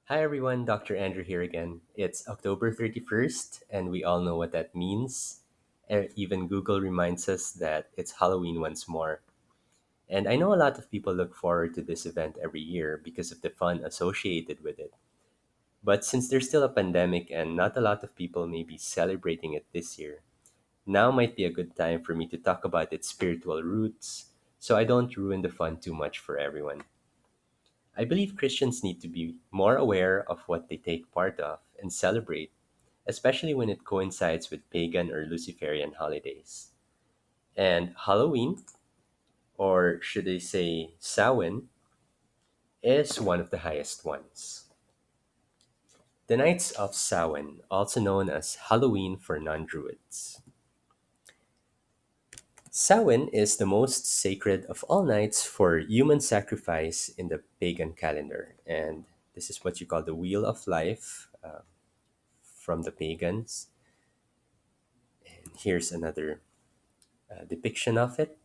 Hi everyone, Dr. Andrew here again. It's October 31st, and we all know what that means. Even Google reminds us that it's Halloween once more. And I know a lot of people look forward to this event every year because of the fun associated with it. But since there's still a pandemic and not a lot of people may be celebrating it this year, now might be a good time for me to talk about its spiritual roots so I don't ruin the fun too much for everyone. I believe Christians need to be more aware of what they take part of and celebrate, especially when it coincides with pagan or Luciferian holidays. And Halloween, or should I say Samhain, is one of the highest ones. The Nights of Samhain, also known as Halloween for non Druids. Samhain is the most sacred of all nights for human sacrifice in the pagan calendar, and this is what you call the Wheel of Life from the pagans. Here's another depiction of it.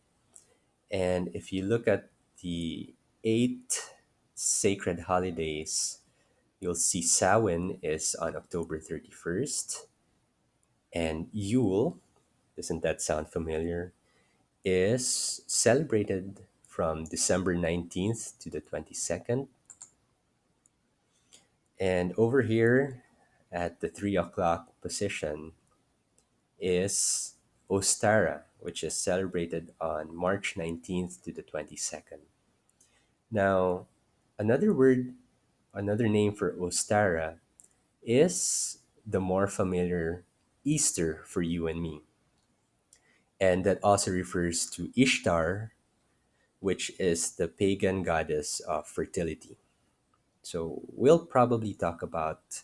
And if you look at the eight sacred holidays, you'll see Samhain is on October 31st, and Yule, doesn't that sound familiar, is celebrated from December 19th to the 22nd. And over here at the 3 o'clock position is Ostara, which is celebrated on March 19th to the 22nd. Now, another word, another name for Ostara is the more familiar Easter for you and me. And that also refers to Ishtar, which is the pagan goddess of fertility. So we'll probably talk about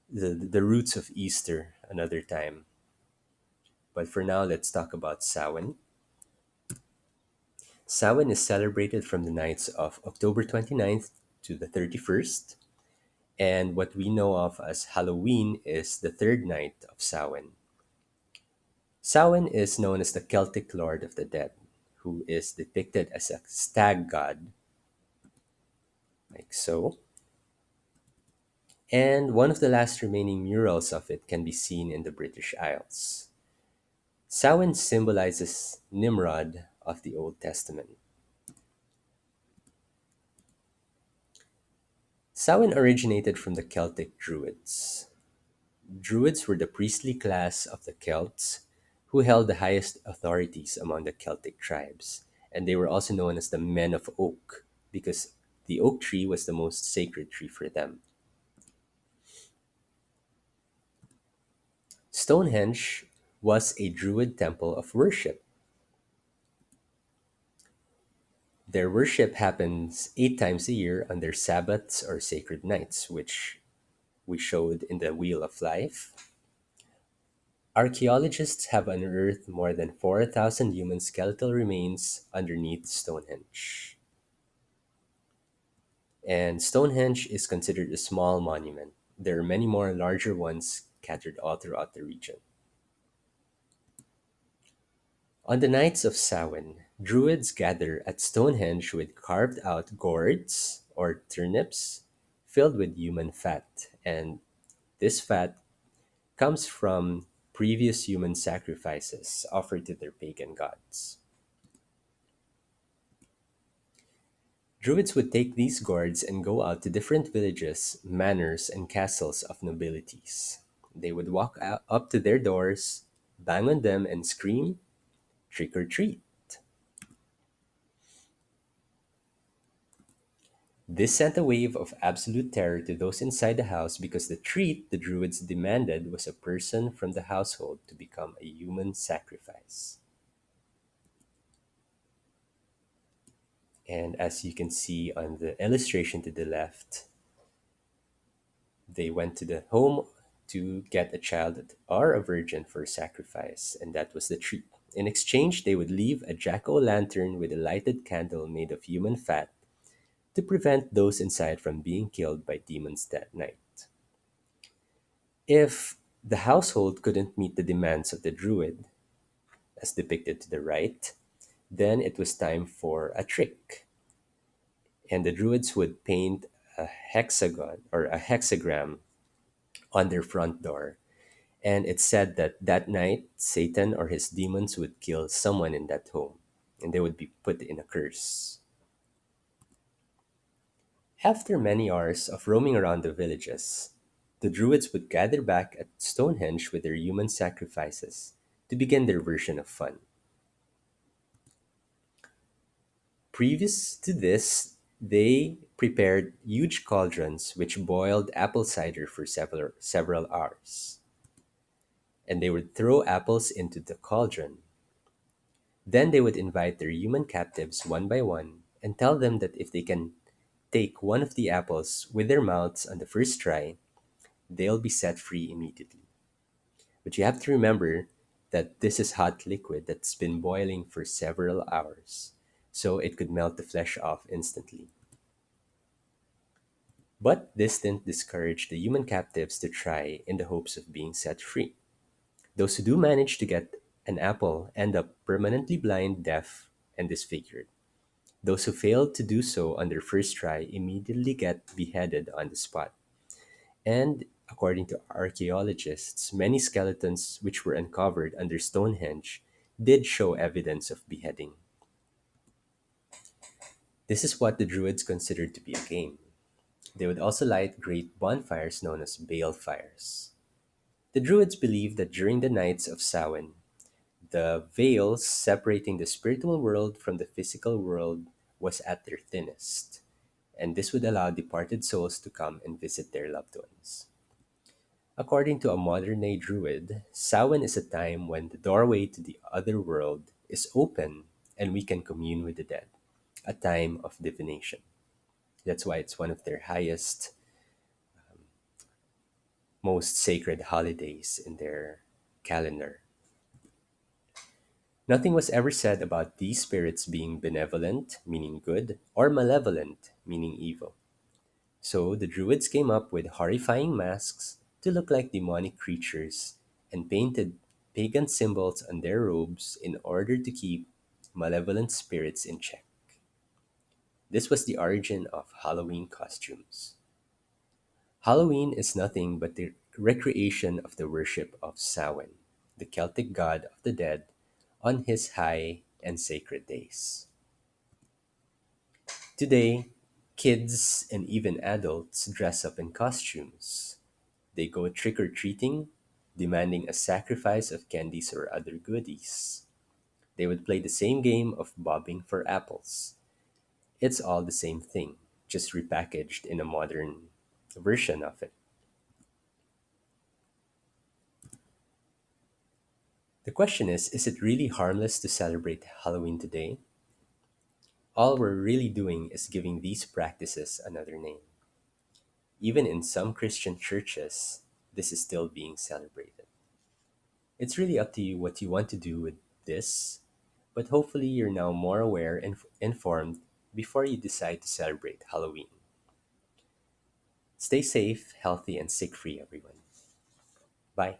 the roots of Easter another time. But for now, let's talk about Samhain. Samhain is celebrated from the nights of October 29th to the 31st, and what we know of as Halloween is the third night of Samhain. Samhain is known as the Celtic Lord of the Dead, who is depicted as a stag god, like so. And one of the last remaining murals of it can be seen in the British Isles. Samhain symbolizes Nimrod of the Old Testament. Samhain originated from the Celtic Druids. Druids were the priestly class of the Celts who held the highest authorities among the Celtic tribes, and they were also known as the Men of Oak because the oak tree was the most sacred tree for them. Stonehenge was a Druid temple of worship. Their worship happens 8 times a year on their Sabbaths or sacred nights, which we showed in the Wheel of Life. Archaeologists have unearthed more than 4,000 human skeletal remains underneath Stonehenge. And Stonehenge is considered a small monument. There are many more larger ones scattered all throughout the region. On the nights of Samhain, Druids gather at Stonehenge with carved out gourds or turnips filled with human fat, and this fat comes from previous human sacrifices offered to their pagan gods. Druids would take these gourds and go out to different villages, manors, and castles of nobilities. They would walk out, up to their doors, bang on them, and scream, "Trick or treat." This sent a wave of absolute terror to those inside the house because the treat the Druids demanded was a person from the household to become a human sacrifice. And as you can see on the illustration to the left, they went to the home to get a child or a virgin for sacrifice, and that was the treat. In exchange, they would leave a jack o' lantern with a lighted candle made of human fat to prevent those inside from being killed by demons that night. If the household couldn't meet the demands of the druid, as depicted to the right, then it was time for a trick. And the druids would paint a hexagon or a hexagram on their front door. And it said that that night, Satan or his demons would kill someone in that home, and they would be put in a curse. After many hours of roaming around the villages, the Druids would gather back at Stonehenge with their human sacrifices to begin their version of fun. Previous to this, they prepared huge cauldrons which boiled apple cider for several hours. And they would throw apples into the cauldron. Then they would invite their human captives one by one and tell them that if they can take one of the apples with their mouths on the first try, they'll be set free immediately. But you have to remember that this is hot liquid that's been boiling for several hours, so it could melt the flesh off instantly. But this didn't discourage the human captives to try in the hopes of being set free. Those who do manage to get an apple end up permanently blind, deaf, and disfigured. Those who fail to do so on their first try immediately get beheaded on the spot. And according to archaeologists, many skeletons which were uncovered under Stonehenge did show evidence of beheading. This is what the Druids considered to be a game. They would also light great bonfires known as bale fires. The Druids believed that during the nights of Samhain, the veils separating the spiritual world from the physical world was at their thinnest, and this would allow departed souls to come and visit their loved ones. According to a modern day druid, Samhain is a time when the doorway to the other world is open and we can commune with the dead, a time of divination. That's why it's one of their highest, most sacred holidays in their calendar. Nothing was ever said about these spirits being benevolent, meaning good, or malevolent, meaning evil. So the Druids came up with horrifying masks to look like demonic creatures and painted pagan symbols on their robes in order to keep malevolent spirits in check. This was the origin of Halloween costumes. Halloween is nothing but the recreation of the worship of Samhain, the Celtic god of the dead, on his high and sacred days. Today, kids and even adults dress up in costumes. They go trick or treating, demanding a sacrifice of candies or other goodies. They would play the same game of bobbing for apples. It's all the same thing, just repackaged in a modern version of it. The question is it really harmless to celebrate Halloween today? All we're really doing is giving these practices another name. Even in some Christian churches, this is still being celebrated. It's really up to you what you want to do with this, but hopefully you're now more aware and informed before you decide to celebrate Halloween. Stay safe, healthy, and sick free, everyone. Bye.